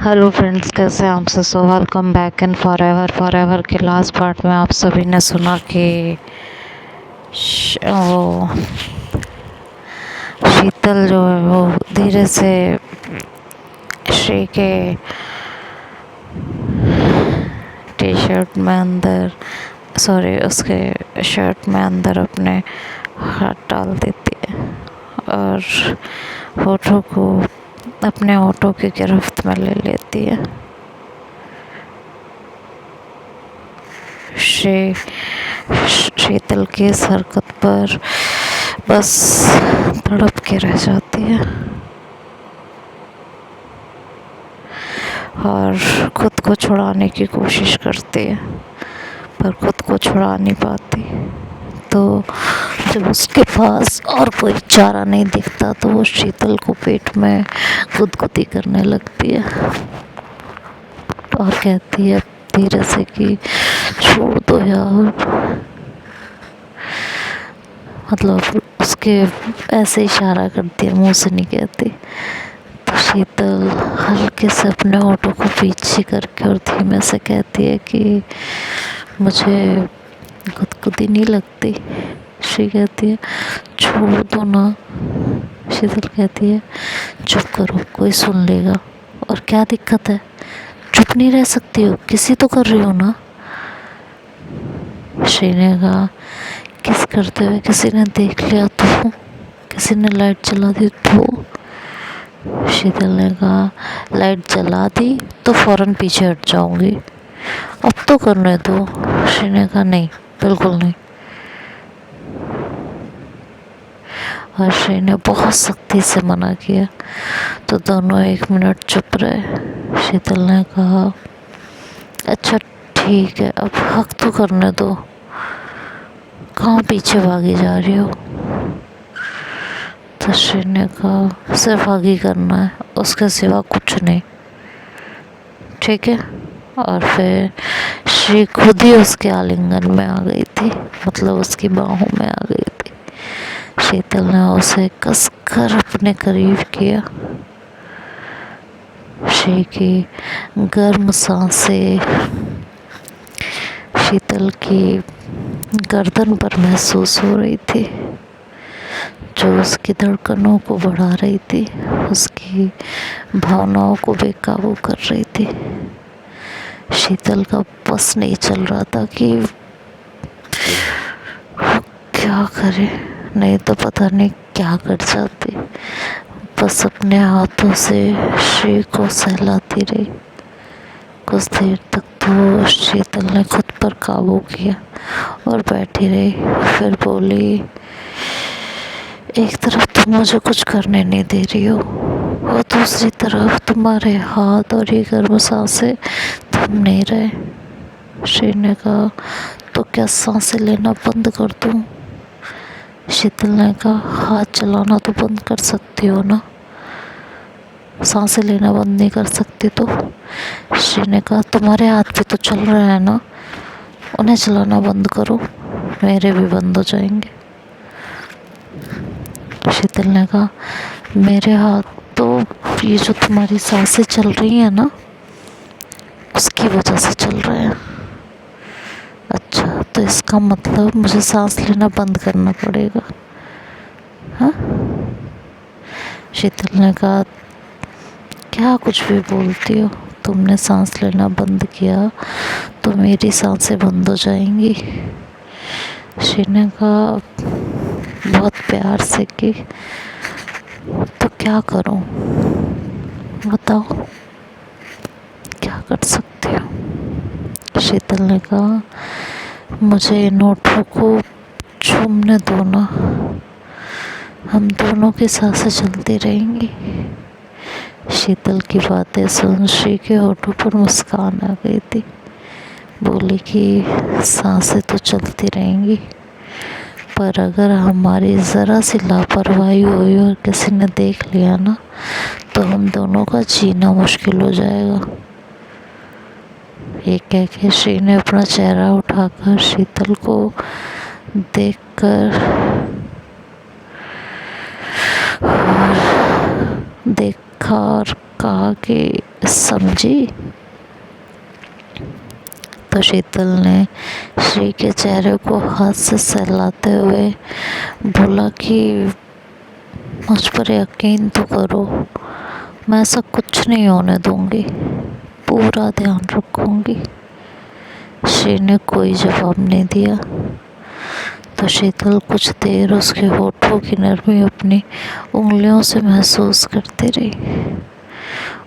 Hello friends, कैसे हैं आप सब। So welcome back and forever के लास्ट पार्ट में आप सभी ने सुना कि वो शीतल जो है वो धीरे से श्री के टी शर्ट में अंदर उसके शर्ट में अंदर अपने हाथ डाल देती है और होठों को अपने होठों की गिरफ्त में ले लेती है। शीतल की इस हरकत पर बस तड़प के रह जाती है और खुद को छुड़ाने की कोशिश करती है पर खुद को छुड़ा नहीं पाती। तो जब उसके पास और कोई चारा नहीं दिखता तो वो शीतल को पेट में गुदगुदी करने लगती है और कहती है धीरे से कि छोड़ दो यार। मतलब उसके ऐसे इशारा करती है, मुंह से नहीं कहती। तो शीतल हल्के से अपने होठों को पीछे करके और धीमे से कहती है कि मुझे गुदगुदी नहीं लगती। श्री कहती है छोड़ दो ना। शीतल कहती है चुप करो, कोई सुन लेगा और क्या दिक्कत है, चुप नहीं रह सकती हो, किसी तो कर रही हो ना। श्री ने कहा किस करते हुए किसी ने देख लिया तो, किसी ने लाइट जला दी तो। शीतल ने कहा लाइट जला दी तो फौरन पीछे हट जाऊंगी, अब तो करने दो। श्री ने कहा नहीं, बिल्कुल नहीं। और श्री ने बहुत सख्ती से मना किया तो दोनों 1 मिनट चुप रहे। शीतल ने कहा अच्छा ठीक है, अब हक तो करने दो, कहाँ पीछे भागी जा रही हो। तो श्री ने कहा सिर्फ आगे करना है, उसके सिवा कुछ नहीं, ठीक है। और फिर श्री खुद ही उसके आलिंगन में आ गई थी, मतलब उसकी बाहों में आ गई थी। शीतल ने उसे कसकर अपने करीब किया। श्री की गर्म सांसें शीतल की गर्दन पर महसूस हो रही थी, जो उसकी धड़कनों को बढ़ा रही थी, उसकी भावनाओं को बेकाबू कर रही थी। शीतल का बस नहीं चल रहा था कि क्या करे, नहीं तो पता नहीं क्या कर जाती। बस अपने हाथों से श्री को सहलाती रही। कुछ देर तक तो शीतल ने खुद पर काबू किया और बैठी रही। फिर बोली एक तरफ तुम मुझे कुछ करने नहीं दे रही हो और दूसरी तरफ तुम्हारे हाथ और ये गर्म सांसें थम नहीं रहे। श्री ने कहा तो क्या सांसें लेना बंद कर दूं। शीतल ने कहा हाथ चलाना तो बंद कर सकती हो ना, सांसें लेना बंद नहीं कर सकती तो। श्री ने कहा तुम्हारे हाथ भी तो चल रहे हैं ना, उन्हें चलाना बंद करो, मेरे भी बंद हो जाएंगे। शीतल ने कहा मेरे हाथ तो ये जो तुम्हारी सांसें चल रही हैं ना, उसकी वजह से चल रहे हैं। अच्छा, तो इसका मतलब मुझे सांस लेना बंद करना पड़ेगा, हाँ। शीतल ने कहा क्या कुछ भी बोलती हो, तुमने सांस लेना बंद किया तो मेरी सांसें बंद हो जाएंगी। श्री ने कहा बहुत प्यार से कि तो क्या करूं, बताओ क्या कर सकती हो। शीतल ने कहा मुझे इन होठों को चूमने दो ना, हम दोनों की सांसें चलती रहेंगी। शीतल की बातें सुन श्री के होठों पर मुस्कान आ गई थी। बोली कि सांसें तो चलती रहेंगी, पर अगर हमारी ज़रा सी लापरवाही हुई और किसी ने देख लिया ना, तो हम दोनों का जीना मुश्किल हो जाएगा। ये कह के श्री ने अपना चेहरा उठाकर शीतल को देखकर देखा और कहा कि समझी। तो शीतल ने श्री के चेहरे को हाथ से सहलाते हुए बोला कि मुझ पर यकीन तो करो, मैं ऐसा कुछ नहीं होने दूंगी, पूरा ध्यान रखूंगी। श्री ने कोई जवाब नहीं दिया। तो शीतल कुछ देर उसके होठों की नरमी अपनी उंगलियों से महसूस करती रही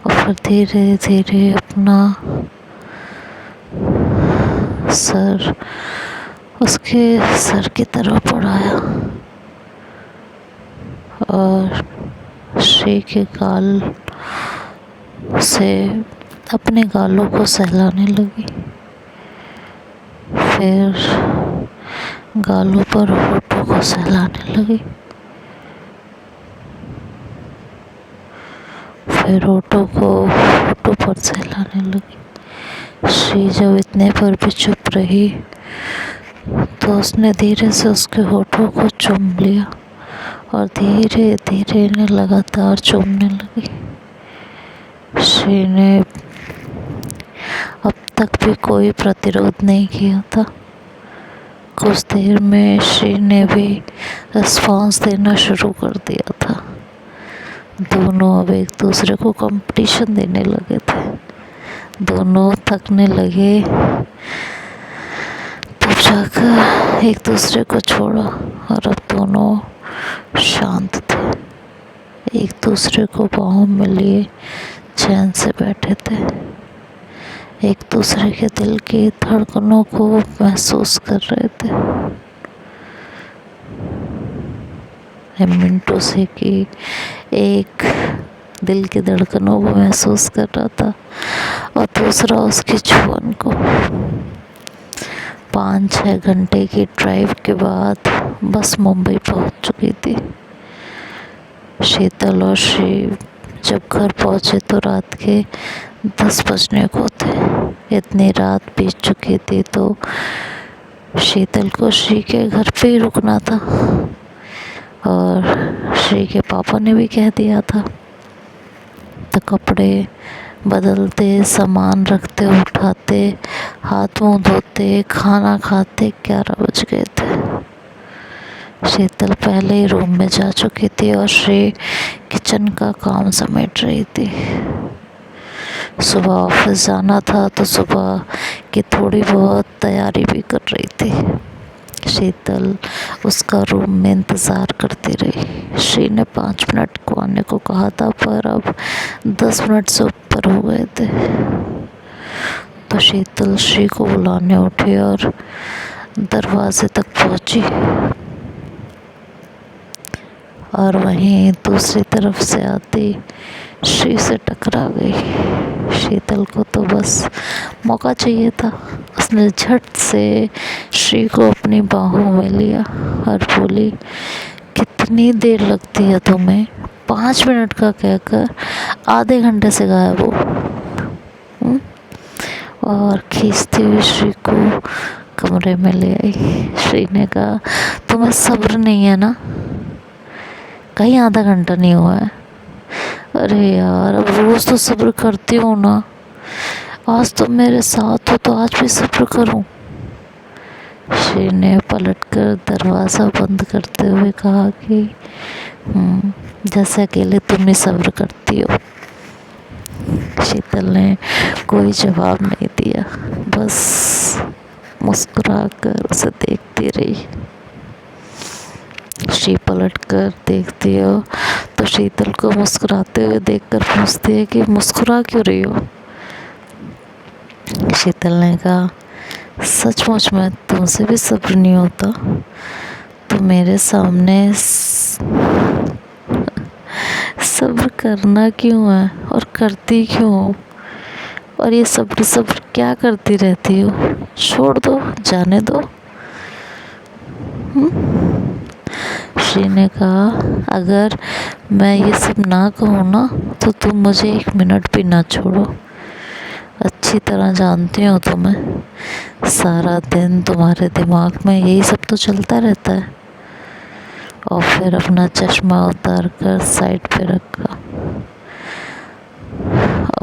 और फिर धीरे धीरे अपना सर उसके सर की तरफ बढ़ाया और श्री के गाल से अपने गालों को सहलाने लगी। फिर गालों पर होठों को सहलाने लगी। फिर होठों पर सहलाने लगी। श्री जब इतने पर भी चुप रही तो उसने धीरे से उसके होठों को चूम लिया और धीरे धीरे इन्हें लगातार चूमने लगी। श्री ने अब तक भी कोई प्रतिरोध नहीं किया था। कुछ देर में श्री ने भी रिस्पॉन्स देना शुरू कर दिया था। दोनों अब एक दूसरे को कंपटीशन देने लगे थे। दोनों थकने लगे, तब जाकर एक दूसरे को छोड़ा और अब दोनों शांत थे। एक दूसरे को बाहों में लिए चैन से बैठे थे। एक दूसरे के दिल की धड़कनों को महसूस कर रहे थे। मिनटों से कि एक दिल की धड़कनों को महसूस कर रहा था और दूसरा उसकी छुअन को। 5-6 घंटे की ड्राइव के बाद बस मुंबई पहुंच चुकी थी। शीतल और श्री जब घर पहुंचे तो रात के 10 बजने को थे। इतनी रात बीत चुकी थी तो शीतल को श्री के घर पे ही रुकना था और श्री के पापा ने भी कह दिया था। तो कपड़े बदलते, सामान रखते उठाते, हाथ मुंह धोते, खाना खाते 11 बज गए थे। शीतल पहले ही रूम में जा चुकी थी और श्री किचन का काम समेट रही थी। सुबह ऑफिस जाना था तो सुबह की थोड़ी बहुत तैयारी भी कर रही थी। शीतल उसका रूम में इंतज़ार करती रही। श्री ने 5 मिनट को आने को कहा था पर अब 10 मिनट से ऊपर हो गए थे। तो शीतल श्री को बुलाने उठी और दरवाजे तक पहुंची और वहीं दूसरी तरफ से आती श्री से टकरा गई। शीतल को तो बस मौका चाहिए था। उसने झट से श्री को अपनी बाहों में लिया और बोली, कितनी देर लगती है तुम्हें? 5 मिनट का कहकर आधे घंटे से गायब हो। और खींचती हुई श्री को कमरे में ले आई। श्री ने कहा, तुम्हें सब्र नहीं है ना? कहीं आधा घंटा नहीं हुआ है। अरे यार, अब रोज़ तो सब्र करती हूँ ना, आज तुम मेरे साथ हो तो आज भी सब्र करूँ। श्री ने पलटकर दरवाज़ा बंद करते हुए कहा कि जैसे अकेले तुम ही सब्र करती हो। शीतल ने कोई जवाब नहीं दिया, बस मुस्कुराकर उसे देखती रही। श्री पलट कर देखती हो तो शीतल को मुस्कुराते हुए देखकर पूछती है कि मुस्कुरा क्यों रही हो? शीतल ने कहा, सचमुच में तुमसे भी सब्र नहीं होता तो मेरे सामने सब्र करना क्यों है और करती क्यों हो? और ये सब्र क्या करती रहती हो? छोड़ दो, जाने दो। श्री ने कहा, अगर मैं ये सब ना कहूँ ना तो तुम मुझे 1 मिनट भी ना छोड़ो। अच्छी तरह जानती हो तुम्हें, सारा दिन तुम्हारे दिमाग में यही सब तो चलता रहता है। और फिर अपना चश्मा उतार कर साइड पे रखा।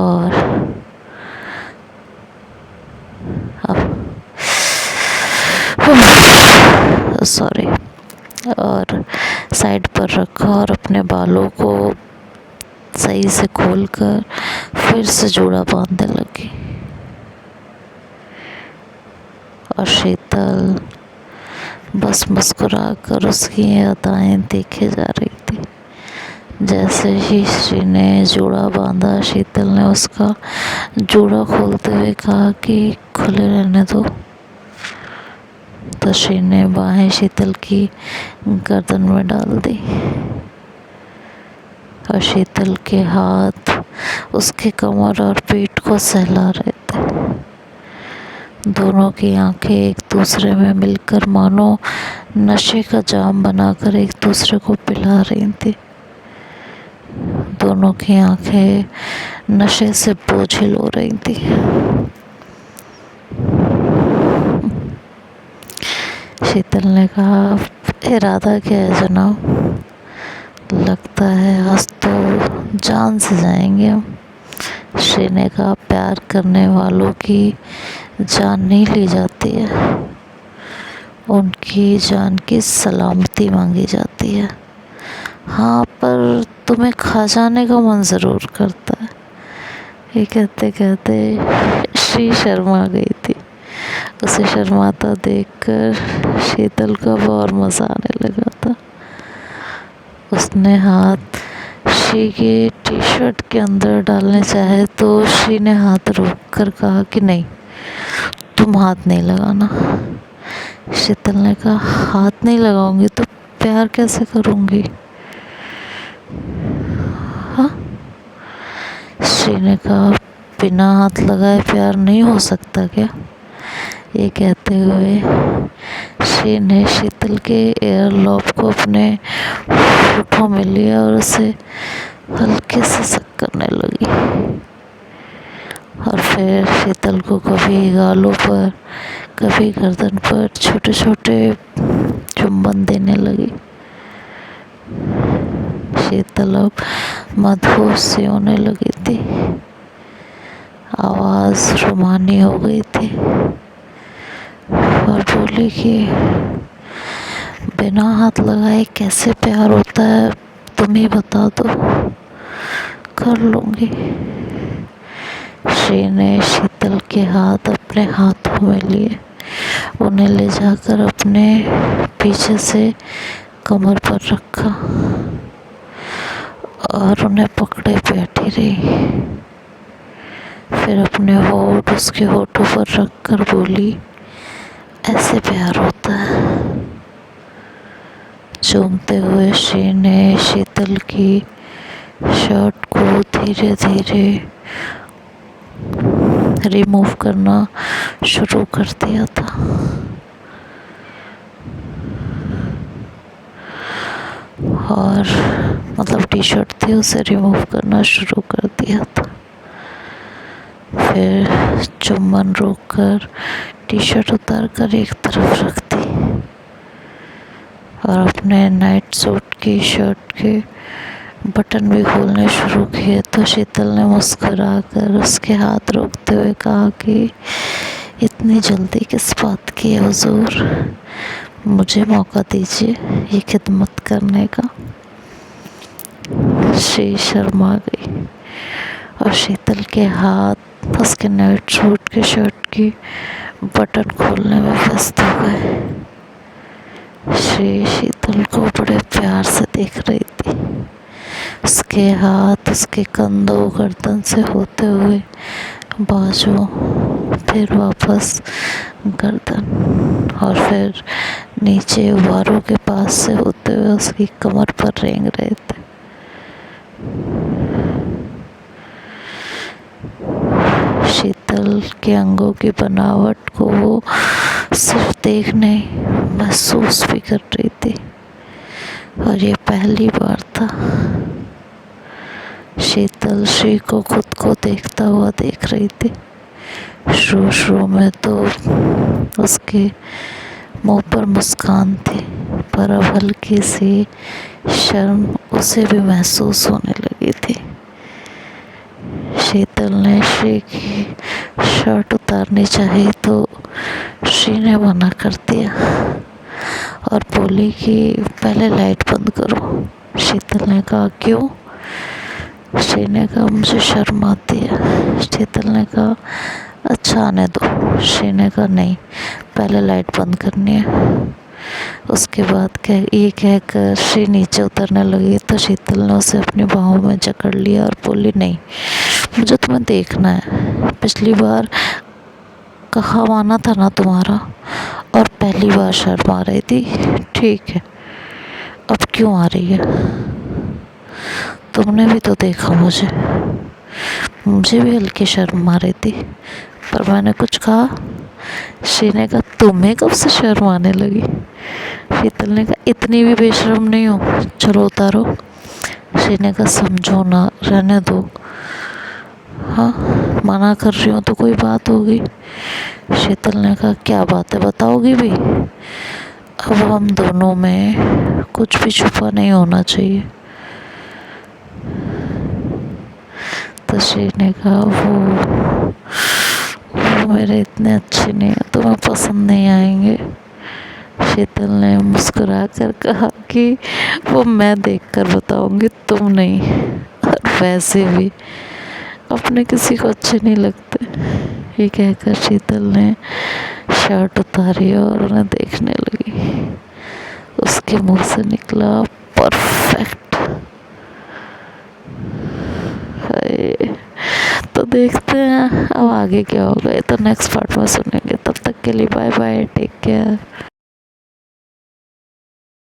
और सॉरी, और साइड पर रखा और अपने बालों को सही से खोलकर फिर से जूड़ा बांधने लगी। और शीतल बस मुस्कुरा कर उसकी अदाएं देखे जा रही थी। जैसे ही श्री ने जूड़ा बांधा, शीतल ने उसका जूड़ा खोलते हुए कहा कि खुले रहने दो। तो श्री ने बाहें शीतल की गर्दन में डाल दी और शीतल के हाथ उसके कमर और पीठ को सहला रहे थे। दोनों की आंखें एक दूसरे में मिलकर मानो नशे का जाम बनाकर एक दूसरे को पिला रही थी। दोनों की आंखें नशे से बोझिल हो रही थी। शीतल ने कहा, इरादा क्या है जनाब? लगता है आज तो जान से जाएंगे हम। श्री ने कहा, प्यार करने वालों की जान नहीं ली जाती है, उनकी जान की सलामती मांगी जाती है। हाँ, पर तुम्हें खा जाने का मन ज़रूर करता है। ये कहते कहते श्री शर्मा गई थी। उसे शर्माता देखकर शीतल को और मज़ा आने लगा था। उसने हाथ श्री के टी शर्ट के अंदर डालने चाहे तो श्री ने हाथ रोक कर कहा कि नहीं, तुम हाथ नहीं लगाना। शीतल ने कहा, हाथ नहीं लगाऊंगी तो प्यार कैसे करूंगी? हाँ? श्री ने कहा, बिना हाथ लगाए प्यार नहीं हो सकता क्या? ये कहते हुए श्री ने शीतल के एयरलॉब को अपने होठों में लिया और उसे हल्के से सक करने लगी। और फिर शीतल को कभी गालों पर कभी गर्दन पर छोटे छोटे चुंबन देने लगी। शीतल अब मदहोश सी होने लगी थी। आवाज़ रुमानी हो गई थी और बोली कि बिना हाथ लगाए कैसे प्यार होता है, तुम ही बता दो, कर लूँगी। श्री ने शीतल के हाथ अपने हाथों में लिए, उन्हें ले जाकर अपने पीछे से कमर पर रखा और उन्हें पकड़े बैठी रही। फिर अपने होठ उसके होठों पर रखकर बोली, ऐसे प्यार होता है। चूमते हुए श्री ने शीतल की शर्ट को धीरे धीरे रिमूव करना शुरू कर दिया था। और मतलब टी शर्ट थी, उसे रिमूव करना शुरू कर दिया था। फिर चुम्बन रोककर टी शर्ट उतार कर एक तरफ रख दी और अपने नाइट सूट की शर्ट के बटन भी खोलने शुरू किए। तो शीतल ने मुस्कुरा कर उसके हाथ रोकते हुए कहा कि इतनी जल्दी किस बात की है हुजूर, मुझे मौका दीजिए ये खिदमत करने का। श्री शर्मा गई और शीतल के हाथ उसके नाइट सूट के शर्ट की बटन खोलने में व्यस्त हो गए। श्री शीतल को बड़े प्यार से देख रही थी। उसके हाथ उसके कंधों गर्दन से होते हुए बाजू, फिर वापस गर्दन और फिर नीचे वारों के पास से होते हुए उसकी कमर पर रेंग रहे थे। शीतल के अंगों की बनावट को वो सिर्फ देख नहीं, महसूस भी कर रही थी। और ये पहली बार था। शीतल श्री को खुद को देखता हुआ देख रही थी। शुरू में तो उसके मुंह पर मुस्कान थी, पर अब हल्की सी शर्म उसे भी महसूस होने लगी थी। शीतल श्री की शर्ट उतारनी चाहिए तो श्री ने मना कर दिया और बोली कि पहले लाइट बंद करो। शीतल ने कहा क्यों? श्री ने कहा मुझे शर्म आती है। शीतल ने कहा अच्छा आने दो। श्री ने कहा नहीं, पहले लाइट बंद करनी है। उसके बाद ये कहकर श्री नीचे उतरने लगी तो शीतल ने उसे अपनी बाहों में जकड़ लिया और बोली नहीं, मुझे तुम्हें देखना है। पिछली बार कहा माना था ना तुम्हारा, और पहली बार शर्म आ रही थी, ठीक है, अब क्यों आ रही है? तुमने भी तो देखा मुझे भी हल्की शर्म आ रही थी, पर मैंने कुछ कहा? श्री ने कहा तुम्हें कब से शर्म आने लगी? शीतल ने कहा इतनी भी बेशर्म नहीं हो, चलो उतारो। श्री ने कहा समझो ना, रहने दो। हाँ, मना कर रही हूँ तो कोई बात होगी। शीतल ने कहा क्या बात है, बताओगी भी? अब हम दोनों में कुछ भी छुपा नहीं होना चाहिए। तो श्री ने कहा वो मेरे इतने अच्छे नहीं है, तुम्हें पसंद नहीं आएंगे। शीतल ने मुस्कुरा कर कहा कि वो मैं देखकर बताऊंगी, तुम नहीं, और वैसे भी अपने किसी को अच्छे नहीं लगते। ये कहकर शीतल ने शर्ट उतारी और उन्हें देखने लगी। उसके मुंह से निकला परफेक्ट। तो देखते हैं अब आगे क्या होगा, ये तो नेक्स्ट पार्ट में सुनेंगे। तब तक के लिए बाय बाय, टेक केयर।